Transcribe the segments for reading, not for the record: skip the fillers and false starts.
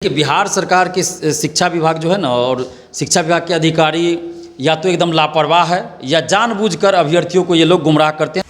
कि बिहार सरकार के शिक्षा विभाग जो है ना और शिक्षा विभाग के अधिकारी या तो एकदम लापरवाह है या जानबूझकर अभ्यर्थियों को ये लोग गुमराह करते हैं।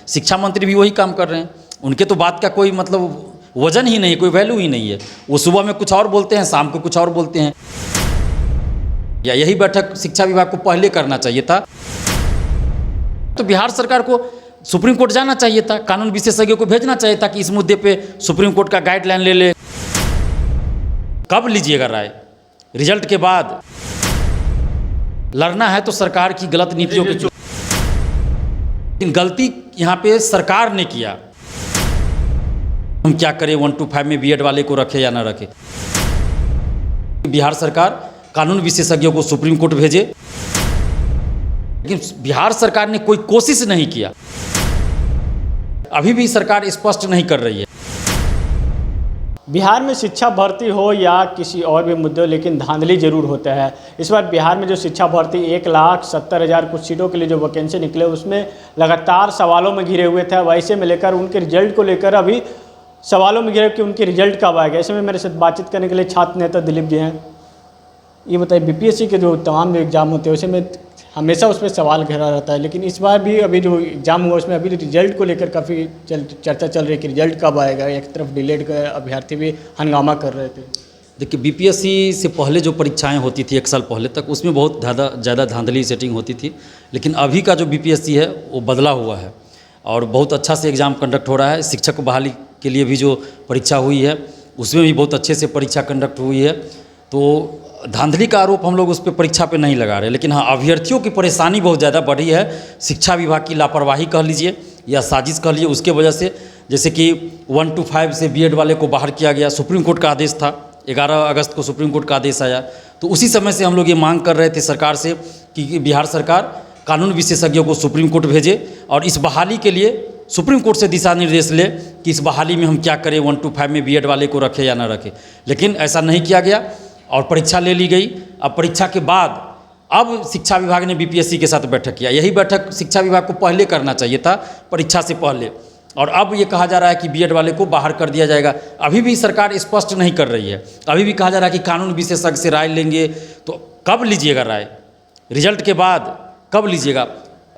शिक्षा मंत्री भी वही काम कर रहे हैं, उनके तो बात का कोई मतलब वजन ही नहीं, कोई वैल्यू ही नहीं है। वो सुबह में कुछ और बोलते हैं, शाम को कुछ और बोलते हैं। या यही बैठक शिक्षा विभाग को पहले करना चाहिए था। तो बिहार सरकार को सुप्रीम कोर्ट जाना चाहिए था, कानून विशेषज्ञों को भेजना चाहिए था कि इस मुद्दे पे सुप्रीम कोर्ट का गाइडलाइन ले ले। कब लीजिएगा राय? रिजल्ट के बाद लड़ना है तो सरकार की गलत नीतियों के लेकिन गलती यहाँ पे सरकार ने किया। हम क्या करें, 1 to 5 में बीएड वाले को रखे या ना रखे। बिहार सरकार कानून विशेषज्ञों को सुप्रीम कोर्ट भेजे, लेकिन बिहार सरकार ने कोई कोशिश नहीं किया। अभी भी सरकार स्पष्ट नहीं कर रही है। बिहार में शिक्षा भर्ती हो या किसी और भी मुद्दे हो, लेकिन धांधली जरूर होता है। इस बार बिहार में जो शिक्षा भर्ती 1,70,000 कुछ सीटों के लिए जो वैकेंसी निकले, उसमें लगातार सवालों में घिरे हुए थे। वैसे में लेकर उनके रिजल्ट को लेकर अभी सवालों में घिरे कि उनके रिजल्ट कब आएगा। ऐसे में मेरे साथ बातचीत करने के लिए छात्र नेता दिलीप जी हैं। ये बताइए, बीपीएससी के जो तमाम एग्जाम होते हैं उसे में हमेशा उसमें सवाल घेरा रहता है, लेकिन इस बार भी अभी जो एग्ज़ाम हुआ उसमें अभी रिजल्ट को लेकर काफ़ी चर्चा चल रही है कि रिजल्ट कब आएगा। एक तरफ डिलेड का अभ्यर्थी भी हंगामा कर रहे थे। देखिए, बीपीएससी से पहले जो परीक्षाएं होती थी 1 साल पहले तक, उसमें बहुत ज़्यादा धांधली सेटिंग होती थी। लेकिन अभी का जो बीपीएससी है वो बदला हुआ है और बहुत अच्छा से एग्ज़ाम कंडक्ट हो रहा है। शिक्षक बहाली के लिए भी जो परीक्षा हुई है उसमें भी बहुत अच्छे से परीक्षा कंडक्ट हुई है। तो धांधली का आरोप हम लोग उस पर परीक्षा पे नहीं लगा रहे, लेकिन हाँ, अभ्यर्थियों की परेशानी बहुत ज़्यादा बढ़ी है। शिक्षा विभाग की लापरवाही कह लीजिए या साजिश कह लीजिए, उसके वजह से। जैसे कि 1 to 5 से बीएड वाले को बाहर किया गया, सुप्रीम कोर्ट का आदेश था, 11 अगस्त को सुप्रीम कोर्ट का आदेश आया। तो उसी समय से हम लोग ये मांग कर रहे थे सरकार से कि बिहार सरकार कानून विशेषज्ञों को सुप्रीम कोर्ट भेजे और इस बहाली के लिए सुप्रीम कोर्ट से दिशा निर्देश ले कि इस बहाली में हम क्या करें, 1 to 5 में बीएड वाले को रखे या ना रखे। लेकिन ऐसा नहीं किया गया और परीक्षा ले ली गई। अब परीक्षा के बाद अब शिक्षा विभाग ने बीपीएससी के साथ बैठक किया। यही बैठक शिक्षा विभाग को पहले करना चाहिए था, परीक्षा से पहले। और अब ये कहा जा रहा है कि बीएड वाले को बाहर कर दिया जाएगा। अभी भी सरकार स्पष्ट नहीं कर रही है। अभी भी कहा जा रहा है कि कानून विशेषज्ञ से राय लेंगे। तो कब लीजिएगा राय? रिजल्ट के बाद कब लीजिएगा?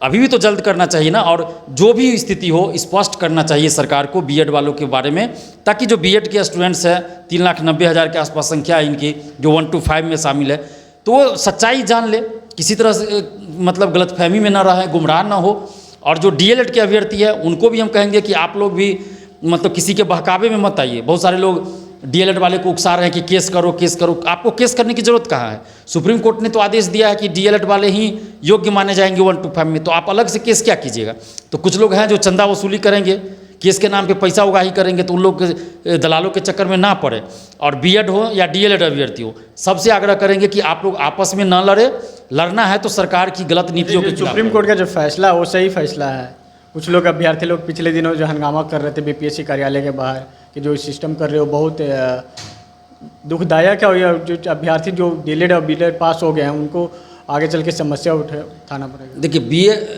अभी भी तो जल्द करना चाहिए ना। और जो भी स्थिति हो स्पष्ट करना चाहिए सरकार को बीएड वालों के बारे में, ताकि जो बीएड के स्टूडेंट्स हैं 3,90,000 के आसपास संख्या है इनकी, जो 1 to 5 में शामिल है, तो वो सच्चाई जान ले, किसी तरह से मतलब गलतफहमी में ना रहे, गुमराह ना हो। और जो डीएलएड के अभ्यर्थी है उनको भी हम कहेंगे कि आप लोग भी मतलब किसी के बहकावे में मत आइए। बहुत सारे लोग डीएलएड वाले को उकसा रहे हैं कि केस करो केस करो। आपको केस करने की जरूरत कहाँ है? सुप्रीम कोर्ट ने तो आदेश दिया है कि डीएलएड वाले ही योग्य माने जाएंगे 1 to 5 में। तो आप अलग से केस क्या कीजिएगा? तो कुछ लोग हैं जो चंदा वसूली करेंगे, केस के नाम पे पैसा उगाही करेंगे, तो उन लोग दलालों के चक्कर में ना पड़े। और बीएड हो या डीएलएड अभ्यर्थी हो, सबसे आग्रह करेंगे कि आप लोग आपस में ना लड़े। लड़ना है तो सरकार की गलत नीतियों के खिलाफ। सुप्रीम कोर्ट का जो फैसला है वो सही फैसला है। कुछ लोग अभ्यर्थी लोग पिछले दिनों जो हंगामा कर रहे थे बीपीएससी कार्यालय के बाहर कि जो सिस्टम कर रहे हो बहुत दुखदायक है। और जो अभ्यर्थी जो डीएलएड और बीएड पास हो गए हैं उनको आगे चल के समस्या उठाना पड़ेगा। देखिए,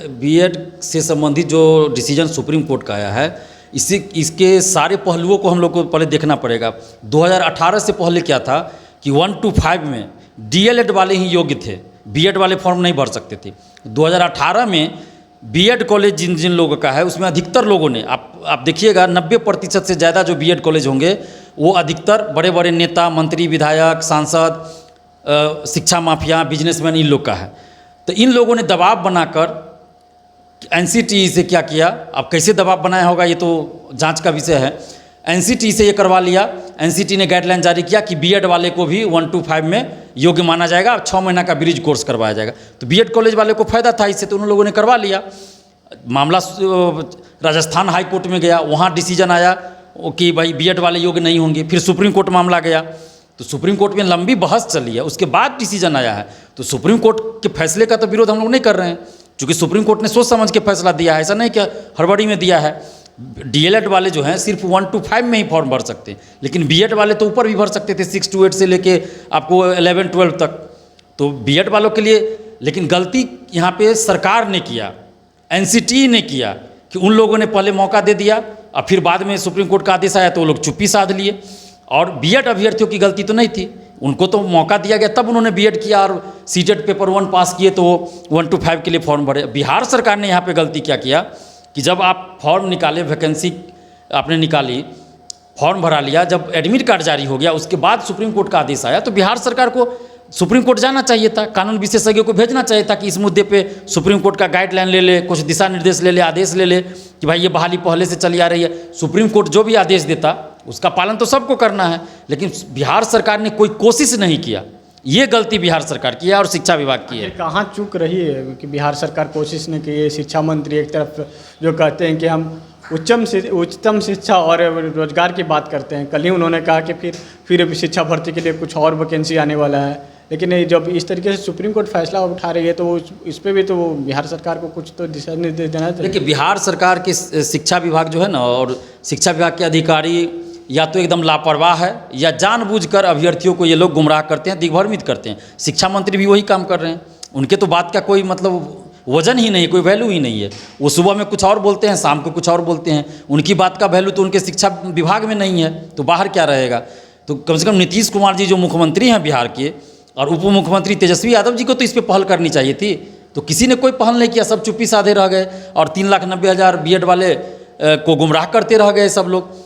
बीएड से संबंधित जो डिसीजन सुप्रीम कोर्ट का आया है, इसके सारे पहलुओं को हम लोग को पहले देखना पड़ेगा। 2018 से पहले क्या था कि 1 to 5 में डीएलएड वाले ही योग्य थे, बीएड वाले फॉर्म नहीं भर सकते थे। 2018 में बीएड कॉलेज जिन जिन लोगों का है उसमें अधिकतर लोगों ने, आप देखिएगा 90% से ज़्यादा जो बीएड कॉलेज होंगे वो अधिकतर बड़े बड़े नेता, मंत्री, विधायक, सांसद, शिक्षा माफिया, बिजनेसमैन, इन लोग का है। तो इन लोगों ने दबाव बनाकर एनसीटीई से क्या किया, अब कैसे दबाव बनाया होगा ये तो जांच का विषय है। एनसीटीई से ये करवा लिया। एनसीटीई ने गाइडलाइन जारी किया कि बीएड वाले को भी 1 to 5 में योग्य माना जाएगा, 6 महीना का ब्रिज कोर्स करवाया जाएगा। तो बीएड कॉलेज वाले को फायदा था इससे, तो उन लोगों ने करवा लिया। मामला राजस्थान हाई कोर्ट में गया, वहाँ डिसीजन आया कि भाई बीएड वाले योग्य नहीं होंगे। फिर सुप्रीम कोर्ट मामला गया, तो सुप्रीम कोर्ट में लंबी बहस चली है, उसके बाद डिसीजन आया है। तो सुप्रीम कोर्ट के फैसले का तो विरोध हम लोग नहीं कर रहे हैं, क्योंकि सुप्रीम कोर्ट ने सोच समझ के फैसला दिया है, ऐसा नहीं कि हड़बड़ी में दिया है। डीएलएड वाले जो हैं सिर्फ 1 to 5 में ही फॉर्म भर सकते हैं, लेकिन बीएड वाले तो ऊपर भी भर सकते थे, 6 to 8 से लेके आपको 11-12 तक। तो बीएड वालों के लिए, लेकिन गलती यहाँ पे सरकार ने किया, एनसीटीई ने किया कि उन लोगों ने पहले मौका दे दिया और फिर बाद में सुप्रीम कोर्ट का आदेश आया तो वो लोग चुप्पी साध लिए और बीएड अभ्यर्थियों की गलती तो नहीं थी, उनको तो मौका दिया गया तब उन्होंने बीएड किया और सीटेट पेपर 1 पास किए तो वो 1 to 5 के लिए फॉर्म भरे। बिहार सरकार ने यहाँ पे गलती क्या किया कि जब आप फॉर्म निकाले, वैकेंसी आपने निकाली, फॉर्म भरा लिया, जब एडमिट कार्ड जारी हो गया उसके बाद सुप्रीम कोर्ट का आदेश आया तो बिहार सरकार को सुप्रीम कोर्ट जाना चाहिए था, कानून विशेषज्ञों को भेजना चाहिए था कि इस मुद्दे पे सुप्रीम कोर्ट का गाइडलाइन ले ले, कुछ दिशा निर्देश ले ले, आदेश ले ले कि भाई ये बहाली पहले से चली आ रही है। सुप्रीम कोर्ट जो भी आदेश देता उसका पालन तो सबको करना है, लेकिन बिहार सरकार ने कोई कोशिश नहीं किया। ये गलती बिहार सरकार की है और शिक्षा विभाग की है। कहाँ चूक रही है कि बिहार सरकार कोशिश नहीं की है? शिक्षा मंत्री एक तरफ जो कहते हैं कि हम उच्चतम शिक्षा और रोजगार की बात करते हैं, कल ही उन्होंने कहा कि फिर शिक्षा भर्ती के लिए कुछ और वैकेंसी आने वाला है, लेकिन जब इस तरीके से सुप्रीम कोर्ट फैसला उठा रही है तो इस पर भी तो बिहार सरकार को कुछ तो दिशा निर्देश देना चाहिए। देखिए, बिहार सरकार के शिक्षा विभाग जो है ना और शिक्षा विभाग के अधिकारी या तो एकदम लापरवाह है या जानबूझकर अभ्यर्थियों को ये लोग गुमराह करते हैं, दिग्भ्रमित करते हैं। शिक्षा मंत्री भी वही काम कर रहे हैं, उनके तो बात का कोई मतलब वजन ही नहीं, कोई वैल्यू ही नहीं है। वो सुबह में कुछ और बोलते हैं, शाम को कुछ और बोलते हैं, उनकी बात का वैल्यू तो उनके शिक्षा विभाग में नहीं है, तो बाहर क्या रहेगा। तो कम से कम नीतीश कुमार जी जो मुख्यमंत्री हैं बिहार के और उप मुख्यमंत्री तेजस्वी यादव जी को तो इस पर पहल करनी चाहिए थी, तो किसी ने कोई पहल नहीं किया, सब चुप्पी साधे रह गए और 3,90,000 बीएड वाले को गुमराह करते रह गए सब लोग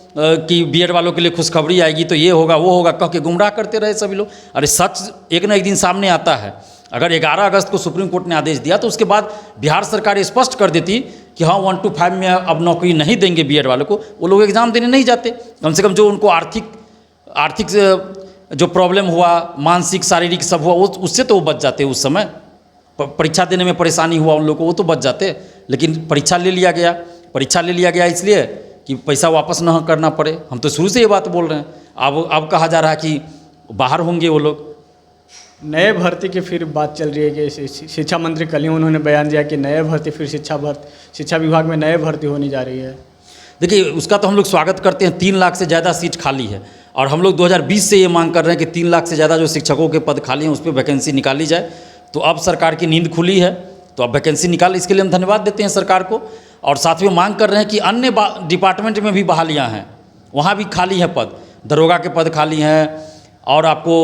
कि बीएड वालों के लिए खुशखबरी आएगी तो ये होगा वो होगा कह के गुमराह करते रहे सभी लोग। अरे सच एक ना एक दिन सामने आता है। अगर 11 अगस्त को सुप्रीम कोर्ट ने आदेश दिया तो उसके बाद बिहार सरकार स्पष्ट कर देती कि हाँ 1 to 5 में अब नौकरी नहीं देंगे बीएड वालों को, वो लोग एग्ज़ाम देने नहीं जाते। कम से कम जो उनको आर्थिक जो प्रॉब्लम हुआ, मानसिक शारीरिक सब हुआ, वो उससे तो वो बच जाते उस समय। परीक्षा देने में परेशानी हुआ उन लोगों को, वो तो बच जाते। लेकिन परीक्षा ले लिया गया इसलिए कि पैसा वापस न करना पड़े। हम तो शुरू से ये बात बोल रहे हैं, अब कहा जा रहा है कि बाहर होंगे वो लोग। नए भर्ती की फिर बात चल रही है कि शिक्षा मंत्री कल ही उन्होंने बयान दिया कि नए भर्ती फिर शिक्षा विभाग में नए भर्ती होने जा रही है। देखिए, उसका तो हम लोग स्वागत करते हैं। 3 लाख से ज़्यादा सीट खाली है और हम लोग 2020 से ये मांग कर रहे हैं कि 3 लाख से ज़्यादा जो शिक्षकों के पद खाली हैं उस पर वैकेंसी निकाली जाए। तो अब सरकार की नींद खुली है तो अब वैकेंसी निकाल, इसके लिए हम धन्यवाद देते हैं सरकार को। और साथ में मांग कर रहे हैं कि अन्य डिपार्टमेंट में भी बहालियाँ हैं, वहाँ भी खाली है पद, दरोगा के पद खाली हैं और आपको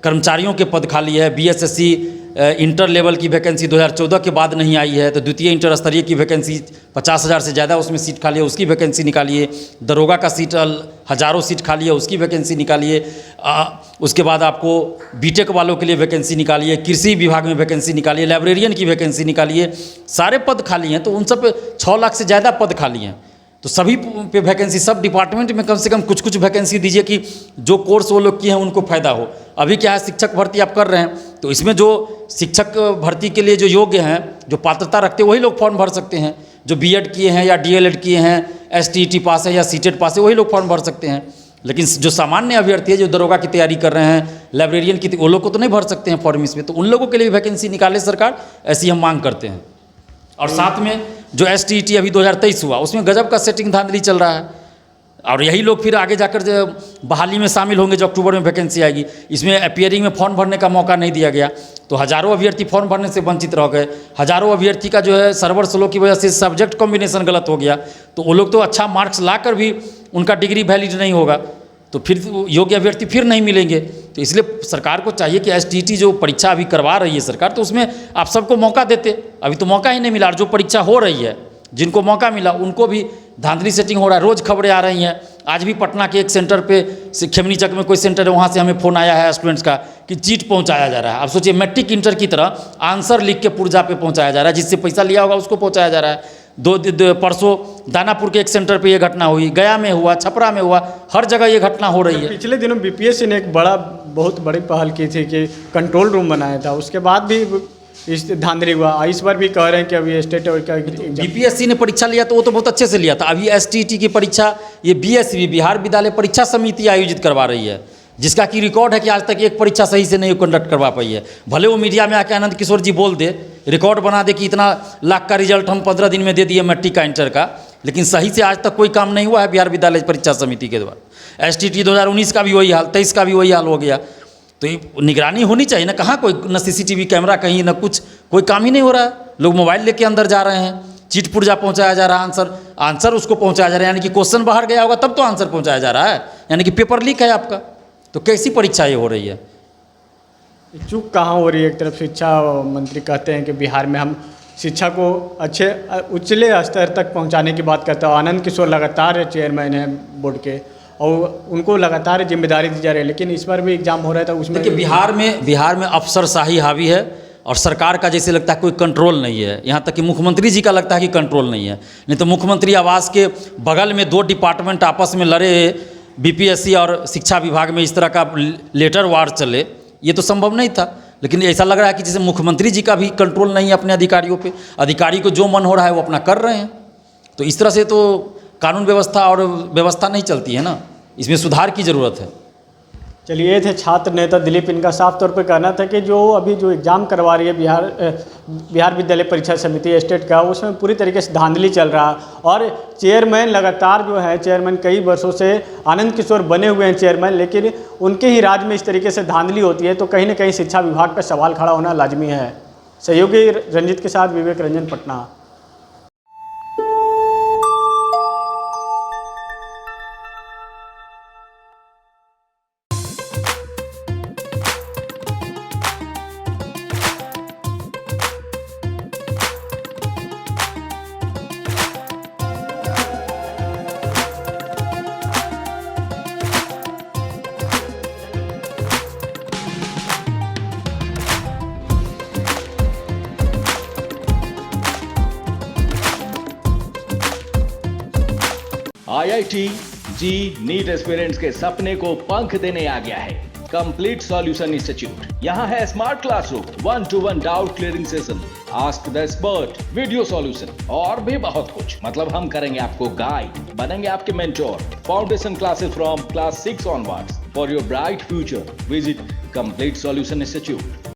कर्मचारियों के पद खाली है। बीएसएससी इंटर लेवल की वैकेंसी 2014 के बाद नहीं आई है, तो द्वितीय इंटर स्तरीय की वैकेंसी 50,000 से ज़्यादा उसमें सीट खाली है, उसकी वैकेंसी निकालिए। दरोगा का सीट हज़ारों सीट खाली है, उसकी वैकेंसी निकालिए। उसके बाद आपको बीटेक वालों के लिए वैकेंसी निकालिए, कृषि विभाग में वैकेंसी निकालिए, लाइब्रेरियन की वैकेंसी निकालिए। सारे पद खाली हैं, तो उन सब पे 6 लाख से ज़्यादा पद खाली हैं। तो सभी पे वैकेंसी, सब डिपार्टमेंट में कम से कम कुछ वैकेंसी दीजिए कि जो कोर्स वो लोग किए हैं उनको फ़ायदा हो। अभी क्या है, शिक्षक भर्ती आप कर रहे हैं तो इसमें जो शिक्षक भर्ती के लिए जो योग्य हैं, जो पात्रता रखते हैं वही लोग फॉर्म भर सकते हैं। जो बीएड किए हैं या डीएलएड किए हैं, एसटीईटी पास है या सीटेट पास है, वही लोग फॉर्म भर सकते हैं। लेकिन जो सामान्य अभ्यर्थी है, जो दरोगा की तैयारी कर रहे हैं, लाइब्रेरियन की, वो लोग को तो नहीं भर सकते हैं फॉर्म इसमें। तो उन लोगों के लिए वैकेंसी निकाले सरकार, ऐसी हम मांग करते हैं। और साथ में जो एसटीईटी अभी 2023 हुआ उसमें गजब का सेटिंग धांधली चल रहा है और यही लोग फिर आगे जाकर जो बहाली में शामिल होंगे, जो अक्टूबर में वैकेंसी आएगी। इसमें अपीयरिंग में फॉर्म भरने का मौका नहीं दिया गया, तो हज़ारों अभ्यर्थी फॉर्म भरने से वंचित रह गए। हज़ारों अभ्यर्थी का जो है सर्वर स्लो की वजह से सब्जेक्ट कॉम्बिनेशन गलत हो गया, तो वो लोग तो अच्छा मार्क्स लाकर भी उनका डिग्री वैलिड नहीं होगा, तो फिर योग्य अभ्यर्थी फिर नहीं मिलेंगे। तो इसलिए सरकार को चाहिए कि एसटीईटी जो परीक्षा अभी करवा रही है सरकार, तो उसमें आप सबको मौका देते। अभी तो मौका ही नहीं मिला, और जो परीक्षा हो रही है जिनको मौका मिला उनको भी धांधली सेटिंग हो रहा है। रोज़ खबरें आ रही हैं। आज भी पटना के एक सेंटर पे खेमनी चक में कोई सेंटर है, वहाँ से हमें फ़ोन आया है स्टूडेंट्स का कि चीट पहुँचाया जा रहा है। अब सोचिए, मैट्रिक इंटर की तरह आंसर लिख के पुर्जा पे पहुँचाया जा रहा है, जिससे पैसा लिया होगा उसको पहुँचाया जा रहा है। परसों दानापुर के एक सेंटर पे ये घटना हुई, गया में हुआ, छपरा में हुआ, हर जगह ये घटना हो रही है। पिछले दिनों बीपीएससी ने एक बहुत बड़ी पहल की थी कि कंट्रोल रूम बनाया था, उसके बाद भी इस धांधली हुआ। इस बार भी कह रहे हैं कि अभी स्टेट का बीपीएससी ने परीक्षा लिया तो वो तो बहुत अच्छे से लिया था। अभी एसटीईटी की परीक्षा ये बीएसवी बिहार विद्यालय परीक्षा समिति आयोजित करवा रही है, जिसका कि रिकॉर्ड है कि आज तक एक परीक्षा सही से नहीं कंडक्ट करवा पाई है। भले वो मीडिया में आके आनंद किशोर जी बोल दे, रिकॉर्ड बना दे कि इतना लाख का रिजल्ट हम 15 दिन में दे दिए मैट्रिक का, इंटर का, लेकिन सही से आज तक कोई काम नहीं हुआ है बिहार विद्यालय परीक्षा समिति के द्वारा। एसटीईटी 2019 का भी वही हाल, 23 का भी वही हाल हो गया। तो ये निगरानी होनी चाहिए ना, कहाँ कोई न सीसीटीवी कैमरा कहीं न कुछ, कोई काम ही नहीं हो रहा है। लोग मोबाइल लेके अंदर जा रहे हैं, चीट पुर्जा पहुंचाया जा रहा है, आंसर उसको पहुंचाया जा रहा है, यानी कि क्वेश्चन बाहर गया होगा तब तो आंसर पहुंचाया जा रहा है। यानी कि पेपर लीक है आपका। तो कैसी परीक्षा ये हो रही है? चूक कहाँ हो रही है? एक तरफ शिक्षा मंत्री कहते हैं कि बिहार में हम शिक्षा को अच्छे उचले स्तर तक पहुंचाने की बात करते हैं। आनंद किशोर लगातार चेयरमैन हैं बोर्ड के और उनको लगातार जिम्मेदारी दी जा रही है, लेकिन इस बार भी एग्जाम हो रहा था उसमें देखिए बिहार में अफसरशाही हावी है और सरकार का जैसे लगता है कोई कंट्रोल नहीं है। यहाँ तक कि मुख्यमंत्री जी का लगता है कि कंट्रोल नहीं है। नहीं तो मुख्यमंत्री आवास के बगल में 2 डिपार्टमेंट आपस में लड़े, बीपीएससी और शिक्षा विभाग में इस तरह का लेटर वार चले, ये तो संभव नहीं था। लेकिन ऐसा लग रहा है कि जैसे मुख्यमंत्री जी का भी कंट्रोल नहीं है अपने अधिकारियों पे। अधिकारी को जो मन हो रहा है वो अपना कर रहे हैं। तो इस तरह से तो कानून व्यवस्था और व्यवस्था नहीं चलती है ना, इसमें सुधार की ज़रूरत है। चलिए, ये थे छात्र नेता दिलीप। इनका साफ तौर पे कहना था कि जो अभी जो एग्ज़ाम करवा रही है बिहार विद्यालय परीक्षा समिति स्टेट का, उसमें पूरी तरीके से धांधली चल रहा है। और चेयरमैन लगातार जो है, चेयरमैन कई वर्षों से आनंद किशोर बने हुए हैं चेयरमैन, लेकिन उनके ही राज में इस तरीके से धांधली होती है तो कहीं ना कहीं शिक्षा विभाग पर सवाल खड़ा होना लाजमी है। सहयोगी रंजित के साथ विवेक रंजन, पटना। IIT जी नीट एस्पिरेंट्स के सपने को पंख देने आ गया है कंप्लीट सॉल्यूशन इंस्टीट्यूट। यहाँ है smart classroom, 1-to-1 doubt clearing session, ask the expert, video solution और भी बहुत कुछ। मतलब हम करेंगे आपको गाइड, बनेंगे आपके mentor. Foundation classes from class 6 onwards for your bright future. Visit complete solution institute.